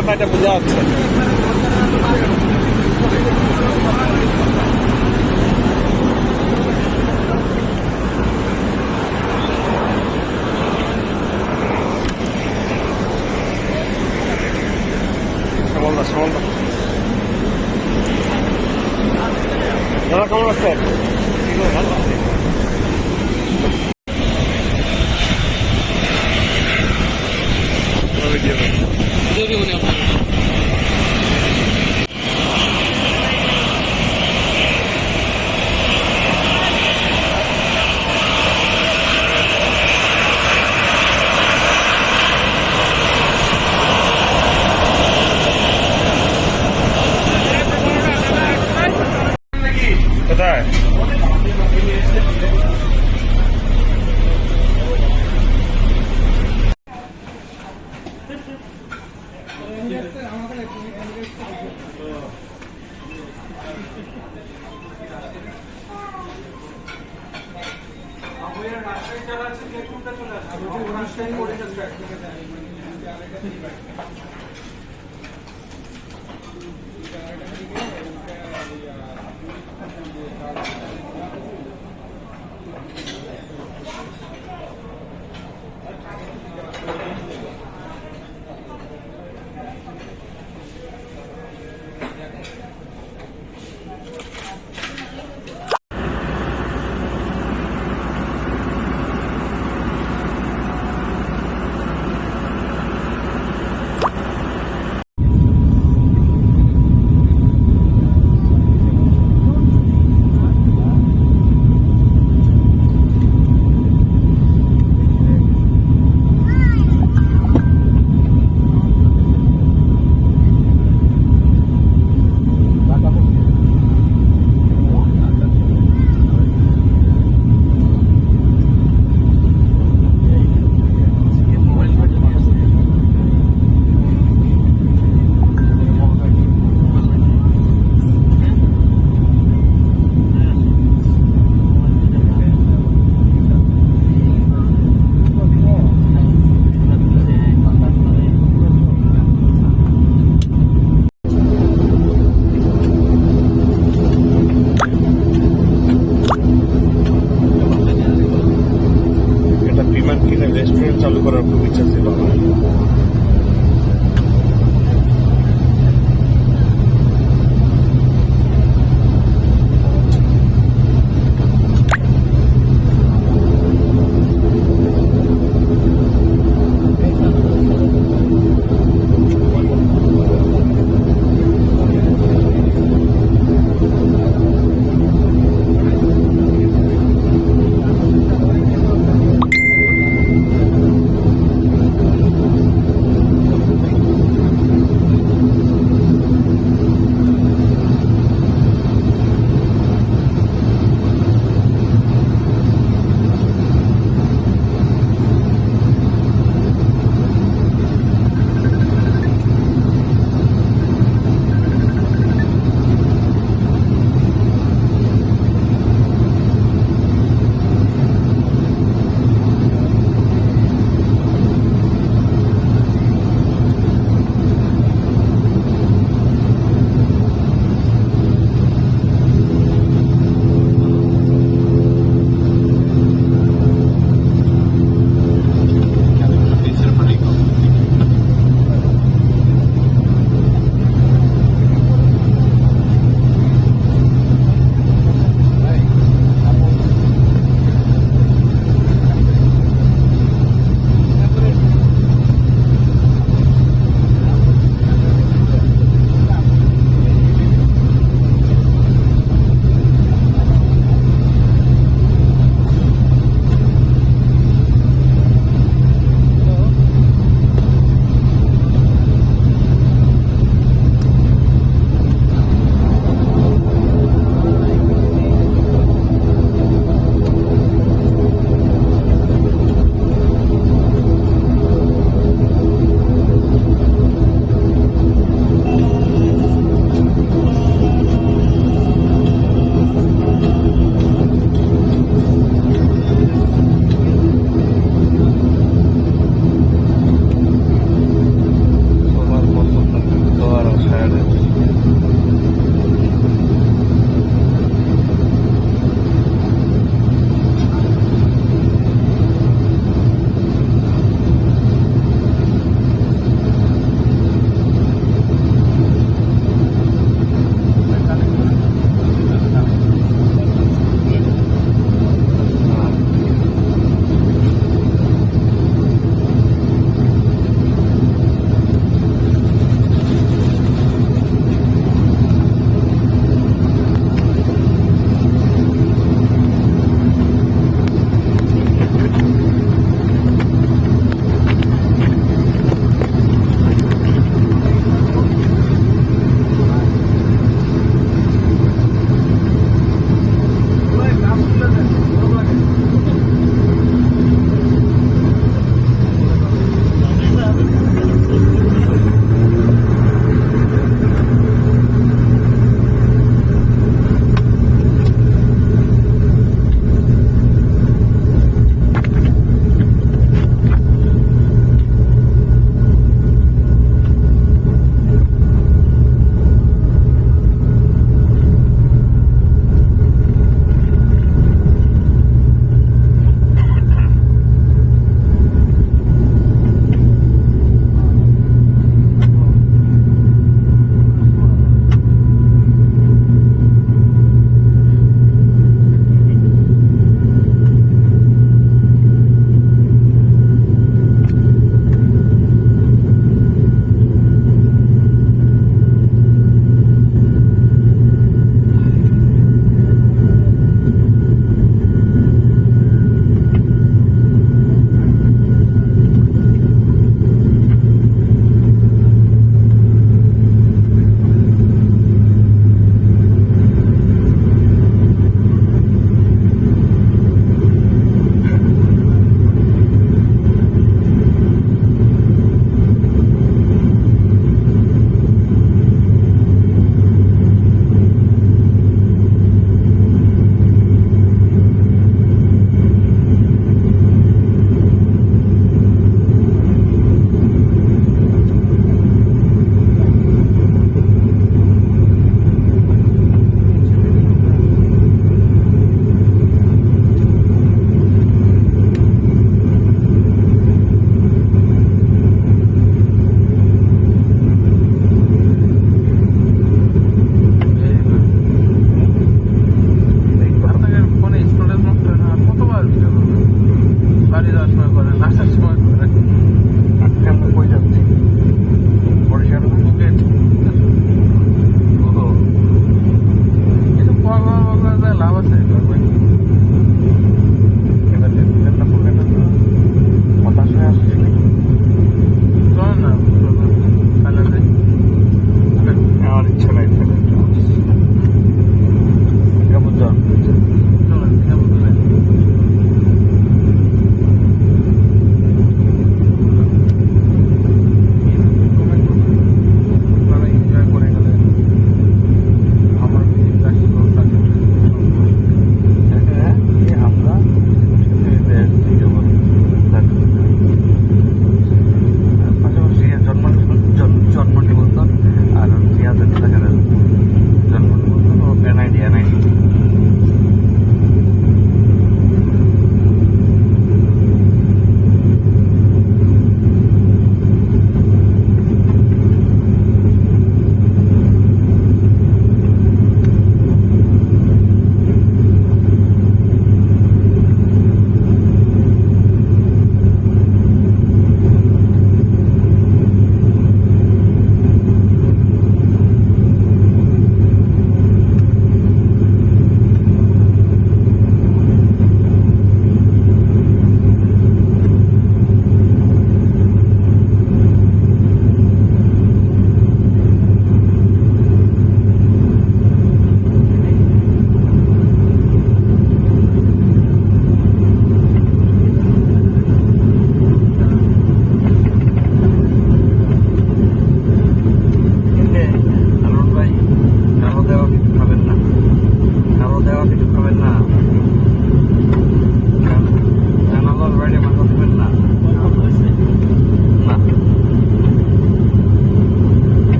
ব্যাপার এটা বোঝা যাচ্ছে। দাদা কেমন আছেন? ভালো আছে। কোথায়?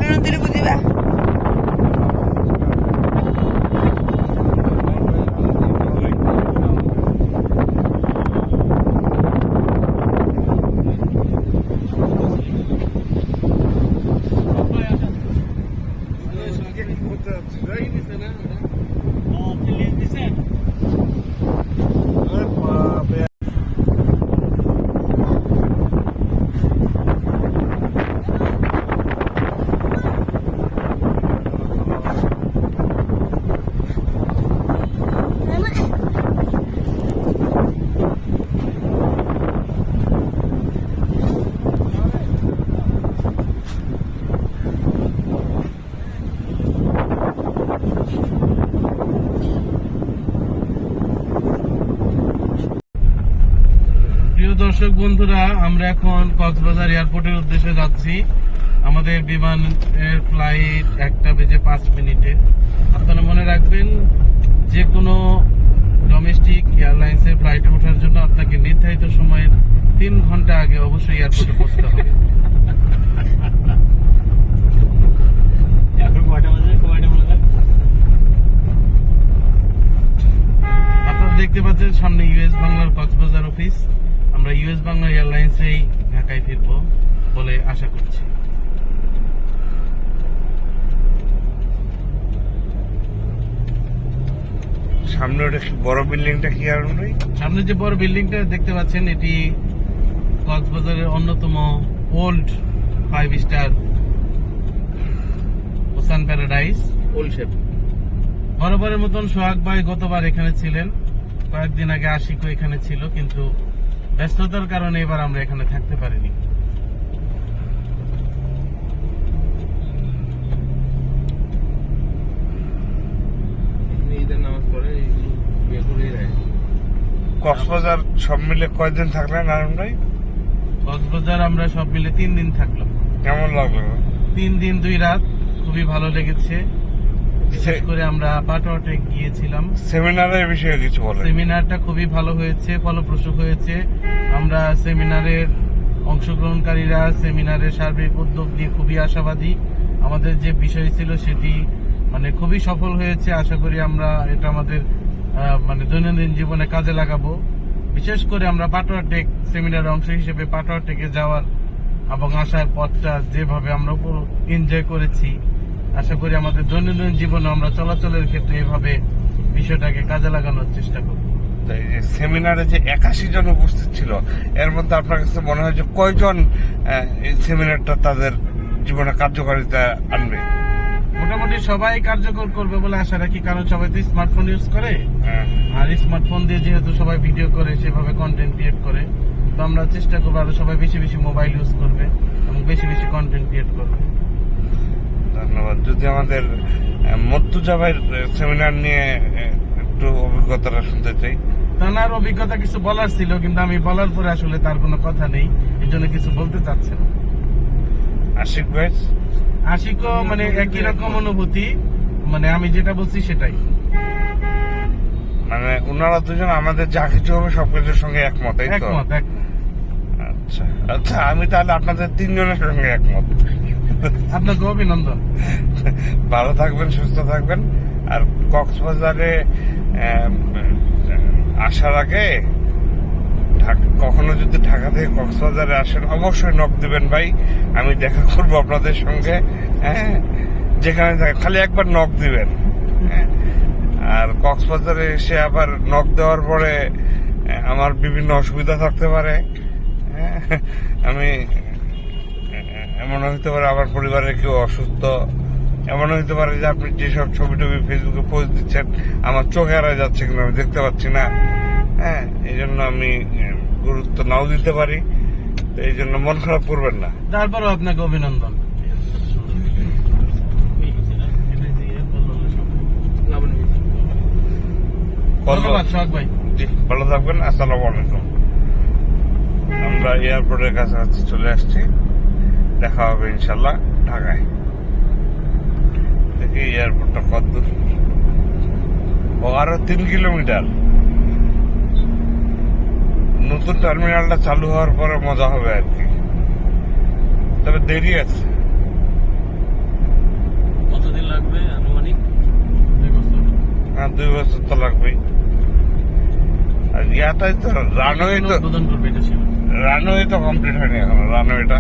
নদীর বুঝিবা প্রিয় দর্শক বন্ধুরা, আমরা এখন কক্সবাজার এয়ারপোর্টের উদ্দেশ্যে যাচ্ছি। আমাদের বিমানের ফ্লাইট 1:05। আপনারা মনে রাখবেন, যে কোনো ডোমেস্টিক এয়ারলাইন্সের ফ্লাইটে ওঠার জন্য আপনাকে নির্ধারিত সময়ের 3 ঘন্টা আগে অবশ্যই এয়ারপোর্টে পৌঁছতে হবে। আপনারা দেখতে পাচ্ছেন সামনে ইউএস বাংলার কক্সবাজার অফিস। আমরা ইউএস বাংলা এয়ারলাইন্সেই ঢাকায় ফিরবো বলে আশা করছি। সামনে ওটা কি বড় বিল্ডিংটা কি আর নেই? সামনে যে বড় বিল্ডিংটা দেখতে পাচ্ছেন, এটি কক্সবাজারের অন্যতম old 5 star ocean paradise old shape. বরাবরের মতন সোহাগ ভাই গতবার এখানে ছিলেন, কয়েকদিন আগে আশিকও এখানে ছিল, কিন্তু ব্যস্ততার কারণে এবার আমরা এখানে থাকতে পারিনি। কক্সবাজার সব মিলে কয়দিন থাকলেন নারায়ণ ভাই? কক্সবাজার আমরা সব মিলে 3 দিন থাকলাম। কেমন লাগলো? 3 দিন 2 রাত, খুবই ভালো লেগেছে। বিশেষ করে আমরা পাটোয়াটে গিয়েছিলাম। সেমিনারের বিষয়ে কিছু বলেন। সেমিনারটা খুবই ভালো হয়েছে, ফলপ্রসূ হয়েছে। আমরা সেমিনারের অংশগ্রহণকারীরা সেমিনারের সার্বিক উদ্যোগ নিয়ে খুবই আশাবাদী। আমাদের যে বিষয় ছিল সেটি খুবই সফল হয়েছে। আশা করি আমরা এটা আমাদের দৈনন্দিন জীবনে কাজে লাগাবো। বিশেষ করে আমরা পাটোয়াটেক সেমিনারের অংশ হিসেবে পাটোয়াটেকে যাওয়ার এবং আসার পথটা যেভাবে আমরা এনজয় করেছি, আশা করি আমাদের দৈনন্দিন জীবনে আমরা চলাচলের ক্ষেত্রে এভাবে বিষয়টাকে কাজে লাগানোর চেষ্টা করব। সেমিনারে যে 81 জন উপস্থিত ছিল, এর মধ্যে আপনার কাছে মনে হয় যে কয়জন এই সেমিনারটা তাদের জীবনে কার্যকারিতা আনবে? মোটামুটি সবাই কার্যকর করবে বলে আশা রাখি, কারণ সবাই তো স্মার্টফোন ইউজ করে। আর স্মার্টফোন দিয়ে যেহেতু সবাই ভিডিও করে, সেভাবে কন্টেন্ট ক্রিয়েট করে, তো আমরা চেষ্টা করবো আরো সবাই বেশি বেশি মোবাইল ইউজ করবে এবং বেশি বেশি কন্টেন্ট ক্রিয়েট করবে। ধন্যবাদ। যদি আমাদের মর্তুজা ভাইয়ের সেমিনার নিয়ে একটু অভিজ্ঞতাটা শুনতে চাই। তার অভিজ্ঞতা কিছু বলার ছিল, কিন্তু আমি বলার পরে আসলে তার কোনো কথা নেই, এই জন্য কিছু বলতে চাচ্ছে না। আশিক ভাই? আশিকও একই রকম অনুভূতি, আমি যেটা বলছি সেটাই। ওনারা দুজন আমাদের যা কিছু হবে সবকিছুর সঙ্গে একমত, তাই তো? একমত। আচ্ছা আচ্ছা, আমি তাহলে আপনাদের 3 জনের সঙ্গে একমত। আপনাকে অভিনন্দন। ভালো থাকবেন, সুস্থ থাকবেন। আর কক্সবাজারে আসার আগে কখনো যদি ঢাকা থেকে কক্সবাজারে আসেন, অবশ্যই নক দিবেন ভাই, আমি দেখা করবো আপনাদের সঙ্গে। হ্যাঁ, যেখানে থাকে খালি একবার নক দিবেন। আর কক্সবাজারে এসে আবার নক দেওয়ার পরে আমার বিভিন্ন অসুবিধা থাকতে পারে। আমি এমন হইতে পারে আমার পরিবারের কেউ অসুস্থ, এমন হইতে পারে যে আপনি যেসব ছবি টবি ফেসবুকে পোস্ট দিচ্ছেন আমার চোখে হারায় যাচ্ছে কিনা আমি দেখতে পাচ্ছি না। হ্যাঁ, এই জন্য আমি গুরুত্ব নাও দিতে পারি, তো এই জন্য মন খারাপ করবেন না। তারপরও আপনাকে অভিনন্দন। ধন্যবাদ সোহাগ ভাই। জি, ভালো থাকবেন। আসসালামু আলাইকুম। আমরা এয়ারপোর্টের কাছাকাছি চলে আসছি, দেখা হবে ইনশাল্লাহ ঢাকায়। দেখি এয়ারপোর্টটা কত দূর। ও আরো 3 কিলোমিটার। নতুন টার্মিনালটা চালু হওয়ার পরে মজা হবে আর কি, তবে দেরি আছে। কতদিন লাগবে আনুমানিক? 2 বছর। হ্যাঁ 2 বছর তো লাগবেই। আর ইয়াটাই তো রানওয়ে তো উদ্বোধন করবে এটা ছিল। রানওয়ে তো কমপ্লিট হয়নি এখনো রানওয়েটা।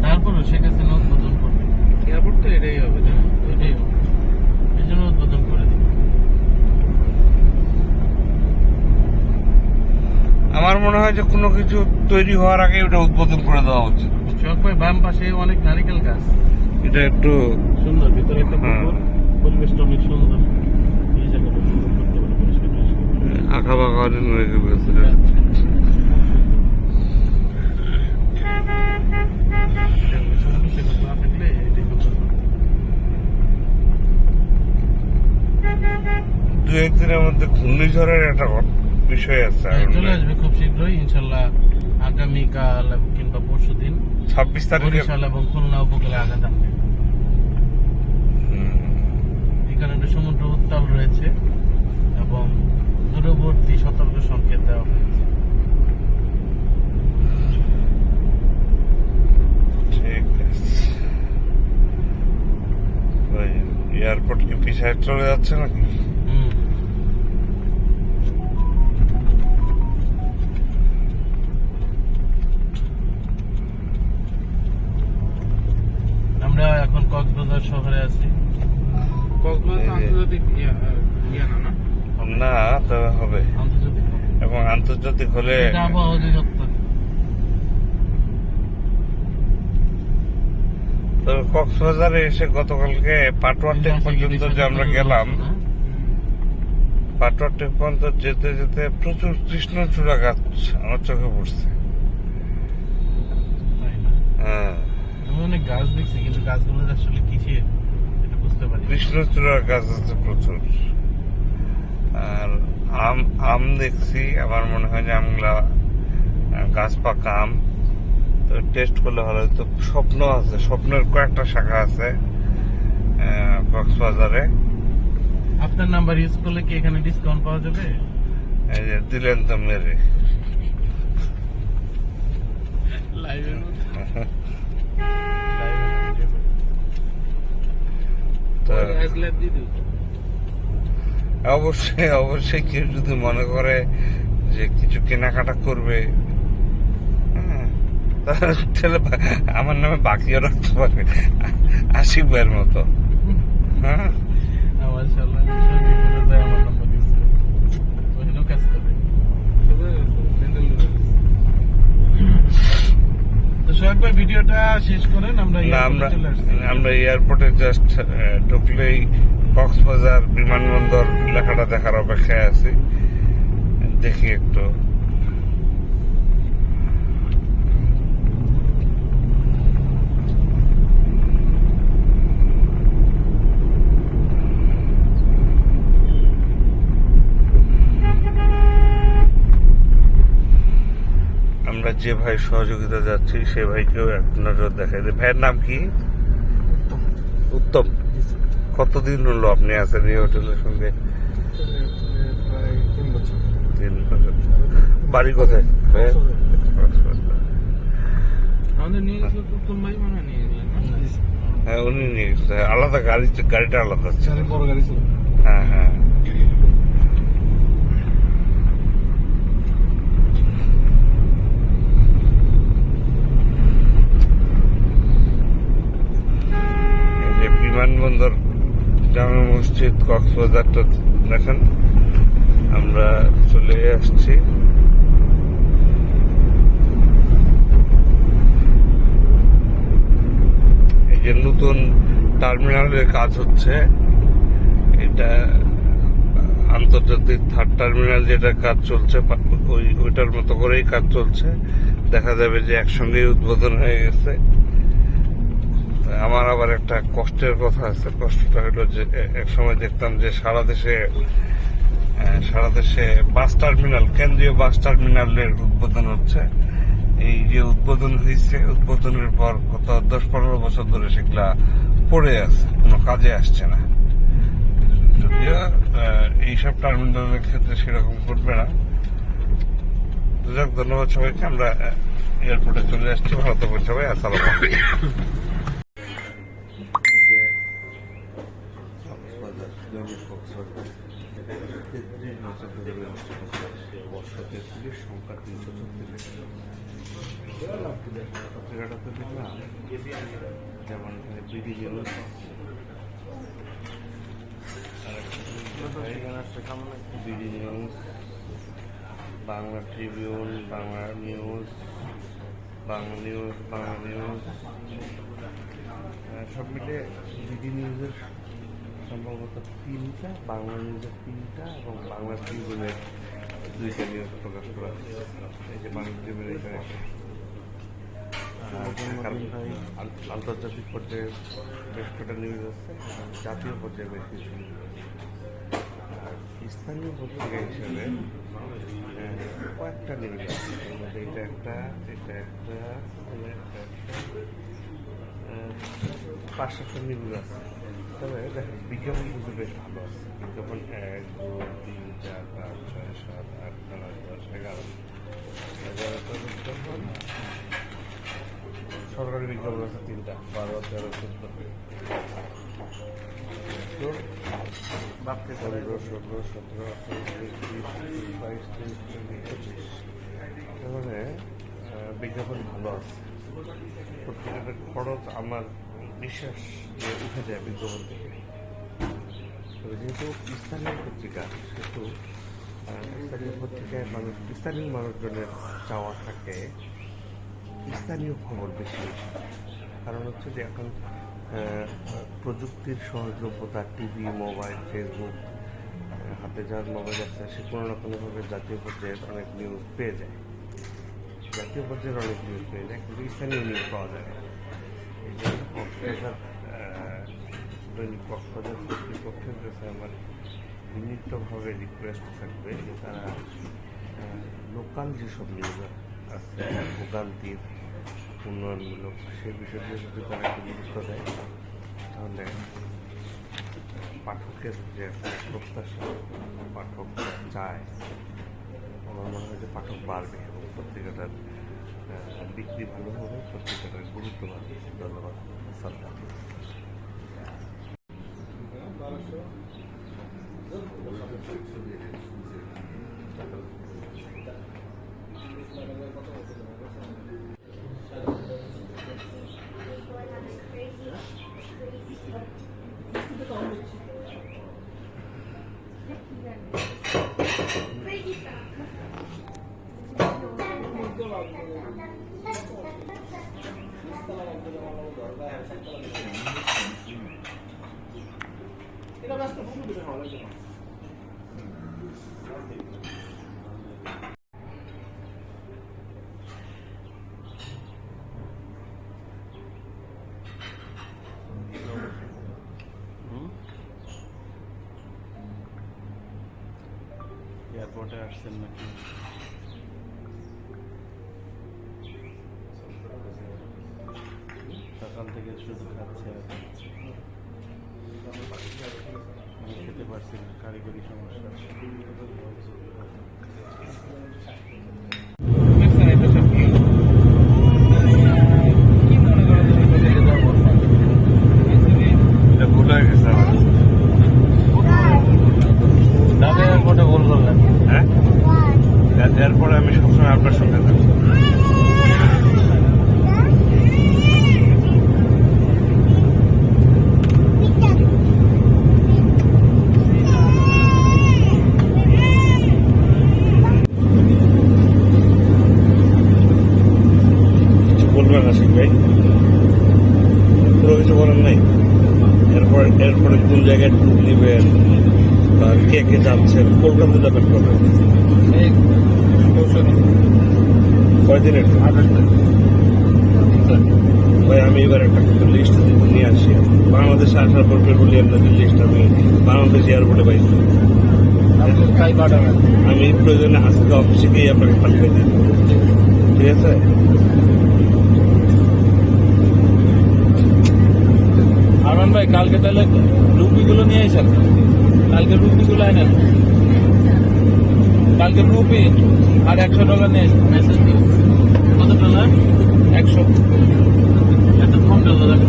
তারপরে শেখ হাসিনা উদ্বোধন করবে। এয়ারপোর্ট তো এটাই হবে তাই না? ওইটাই হবে। এই জন্য উদ্বোধন করে দিবে। আমার মনে হয় যে কোনো কিছু তৈরি হওয়ার আগে ওটা উদ্বোধন করে দেওয়া উচিত। চক ভাই বাম পাশে অনেক নারিকেল গাছ। এটা একটু সুন্দর, ভিতরে একটা হ্যাঁ। পুকুর, পরিবেশটা অনেক সুন্দর। এই জায়গাটা সুন্দর করতে পারে, পরিষ্কার টরিষ্কার। আঁকা বাঁকা অনেক নারকেল গাছ এটা। সমুদ্র সৈকত না থাকলে এটাই সুন্দর করতে। 2-1 দিনের মধ্যে ঘূর্ণিঝড়ের একটা বিষয় আছে। হ্যাঁ, চলে আসবে খুব শীঘ্রই ইনশাল্লাহ। আগামীকাল কিংবা পরশুদিন 26 তারিখে বরিশাল এবং খুলনা উপকূলে আঘাত আনবে। এখানে একটা সমুদ্র উত্তাল রয়েছে এবং দূরবর্তী সতর্ক সংকেত দেওয়া হয়েছে। ঠিক আছে। ওই এয়ারপোর্ট কি পিছায় চলে যাচ্ছে নাকি? হুম। আমরা এখন কক্সবাজার শহরে আছি। কক্সবাজার তো আন্তর্জাতিক ইয়া না? না তবে হবে আন্তর্জাতিক শহর। এবং আন্তর্জাতিক হলে এটা আবহাওয়া অধিদপ্তর। তবে কক্সবাজারে এসে গতকালকে পাটুয়া টেক পর্যন্ত যে আমরা গেলাম, পাটুয়া টেক পর্যন্ত যেতে যেতে প্রচুর কৃষ্ণচূড়া গাছ আমার চোখে পড়ছে। তাই না? হ্যাঁ আমি অনেক গাছ দেখছি কিন্তু গাছগুলো আসলে কিসের এটা বুঝতে পারি না। কৃষ্ণচূড়ার গাছ আছে প্রচুর। আর আম দেখছি, আমার মনে হয় যে আমগুলা গাছ পাকা আম, তো টেস্ট করলে ভালো হতো। স্বপ্ন আছে, স্বপ্নের কয়েকটা শাখা আছে কক্সবাজারে। আপনার নাম্বার ইউজ করলে কি এখানে ডিসকাউন্ট পাওয়া যাবে? এই যে দিলেন তো মেরে। লাইভের মধ্যে তো লাইভ দিয়ে দিও। অবশ্যই অবশ্যই কেউ যদি মনে করে যে কিছু কেনাকাটা করবে, হ্যাঁ, তাহলে আমার নামে বাকিও রাখতে পারে আশিক ভাইয়ের মতো। হ্যাঁ আমার শালা সবই বলে যায় আমার নাম্বার ইউজ করে। ওইটাও কাজ করবে। তো সোহাগ ভাই ভিডিওটা শেষ করেন, আমরা না, আমরা চলে আসছি। আমরা এয়ারপোর্টে জাস্ট ঢুকলেই কক্সবাজার বিমানবন্দর লেখাটা দেখার অপেক্ষায় আছি। দেখি একটু। আমরা যে ভাই সহযোগিতা যাচ্ছি সে ভাইকেও এক নজর দেখাই দিই। ভাইয়ের নাম কি? উত্তম। কতদিন হলো আপনি আছেন এই হোটেলের সঙ্গে? প্রায় 3 বছর। 3 বছর। বাড়ি কোথায়? আমাদের নিয়ে গেছিল প্রথম ভাই মনে হয় নিয়ে গেলেন না? হ্যাঁ উনি নিয়ে গেছে। আলাদা গাড়িটা আলাদা ছিল। বড় গাড়ি ছিল। হ্যাঁ হ্যাঁ। এই যে বিমানবন্দর, জামে মসজিদ, কক্সবাজারটা দেখেন। আমরা চলে আসছি। এই যে নতুন টার্মিনালের কাজ হচ্ছে, এটা আন্তর্জাতিক 3rd টার্মিনাল যেটা কাজ চলছে ওইটার মতো করেই কাজ চলছে। দেখা যাবে যে একসঙ্গেই উদ্বোধন হয়ে গেছে। আমার আবার একটা কষ্টের কথা আছে। কষ্টটা হলো যে এক সময় দেখতাম যে সারা দেশে বাস টার্মিনাল, কেন্দ্রীয় বাস টার্মিনালের উদ্বোধন হচ্ছে। এই যে উদ্বোধন হয়েছে, উদ্বোধনের পর গত 10-15 বছর ধরে সেগুলা পড়ে আছে, কোনো কাজে আসছে না। যদিও এইসব টার্মিনালের ক্ষেত্রে সেরকম করবে না। যাক, ধন্যবাদ সবাইকে। আমরা এয়ারপোর্টে চলে আসছি। ভালো থাকবেন সবাই। আসসালামু আলাইকুম। লঙ্কা 336 পত্রিকাটাতে দেখলাম যেমন এখানে BD news BD news, Bangla Tribune, Bangla news, Bangla news সব মিলে বিডি নিউজের সম্ভবত 3টা, বাংলা নিউজের 3টা এবং বাংলা ট্রিবিউনের 2টা নিউজ প্রকাশ করা হয়েছে। এই যে বাংলা ট্রিবিউন এখানে আন্তর্জাতিক পর্যায়ে বেশ কটা নিউজ আছে, জাতীয় পর্যায়ে বেশ কিছু নিউজ আছে। আর স্থানীয় পত্রিকা হিসেবে কয়েকটা নিউজ আছে, এর মধ্যে এটা একটা 5-7টা নিউজ আছে। তবে দেখেন বিজ্ঞাপন কিন্তু বেশ ভালো আছে। বিজ্ঞাপন 1, 2, 3, 4, 5, 6, 7, 8, 9, 10, 11টা বিজ্ঞাপন। সরকারি বিজ্ঞাপন আছে 3টা, 12, 13, 14, 15, 16, 17, 18, 19, 20, 22, 23, 24, 25। মানে বিজ্ঞাপন ভালো আছে। পত্রিকাটার খরচ আমার বিশ্বাস যে উঠে যায় বিজ্ঞাপন থেকে। তবে যেহেতু স্থানীয় পত্রিকা, সেহেতু স্থানীয় পত্রিকায় স্থানীয় মানুষজনের চাওয়া থাকে স্থানীয় খবর বেশি। কারণ হচ্ছে যে এখন প্রযুক্তির সহজলভ্যতা, টিভি, মোবাইল, ফেসবুক, হাতে যার মোবাইল আছে সে কোনো না কোনোভাবে জাতীয় পর্যায়ের অনেক নিউজ পেয়ে যায়। জাতীয় পর্যায়ের অনেক নিউজ পেয়ে যায়, কিন্তু স্থানীয় নিউজ পাওয়া যায় না। এই জন্য দৈনিক কক্সবাজার কর্তৃপক্ষের কাছে আমার বিনীতভাবে রিকোয়েস্ট থাকবে যে তারা লোকাল যেসব নিউজ আছে, ভোগান্তির, উন্নয়নমূলক, সেই বিষয়গুলো যদি তারা একটু গুরুত্ব দেয়, তাহলে পাঠকের যে একটা প্রত্যাশা, পাঠক চায়, আমার মনে হয় যে পাঠক বাড়বে এবং পত্রিকাটার বিক্রি ভালো হবে, পত্রিকাটার গুরুত্ব বাড়বে। ধন্যবাদ। সালাম। এয়ারপোর্টে আসছেন নাকি? সকাল থেকে শুধু খাচ্ছে আর খাচ্ছে। আমি খেতে পারছি না, কারিগরি সমস্যা। এটা ভুল হয়ে গেছে আমার। এয়ারপোর্টে ভুল করলেন? হ্যাঁ, এরপরে আমি সবসময় আপনার সঙ্গে থাকি। বলবেন আশিক ভাই? পুরো কিছু বলেন নাই? এরপরে কোন জায়গায় ট্যুর নেবেন বা কে কে যাচ্ছেন, কলকাতা যাবেন কবে? কয়দিনের? ভাই আমি এবার একটা লিস্ট নিয়ে আসি। বাংলাদেশে আসার পর বলি আপনাদের লিস্ট আমি বাংলাদেশ এয়ারপোর্টে পাইছি। আমি প্রয়োজনে আজকে অফিসে গিয়ে আপনাকে পাঠিয়ে দিই, ঠিক আছে? আরমান ভাই কালকে তাহলে রুপিগুলো নিয়ে এসেন, কালকে রুপিগুলো আনেন, কালকে রুপি আর $100 নিয়ে এসেন। কত ডলার? 100। এত কম ডলার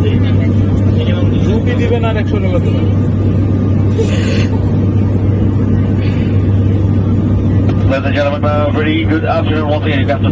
রুপি দিবেন আর $100 দেবেন। and gentlemen, very good afternoon once again. You've got the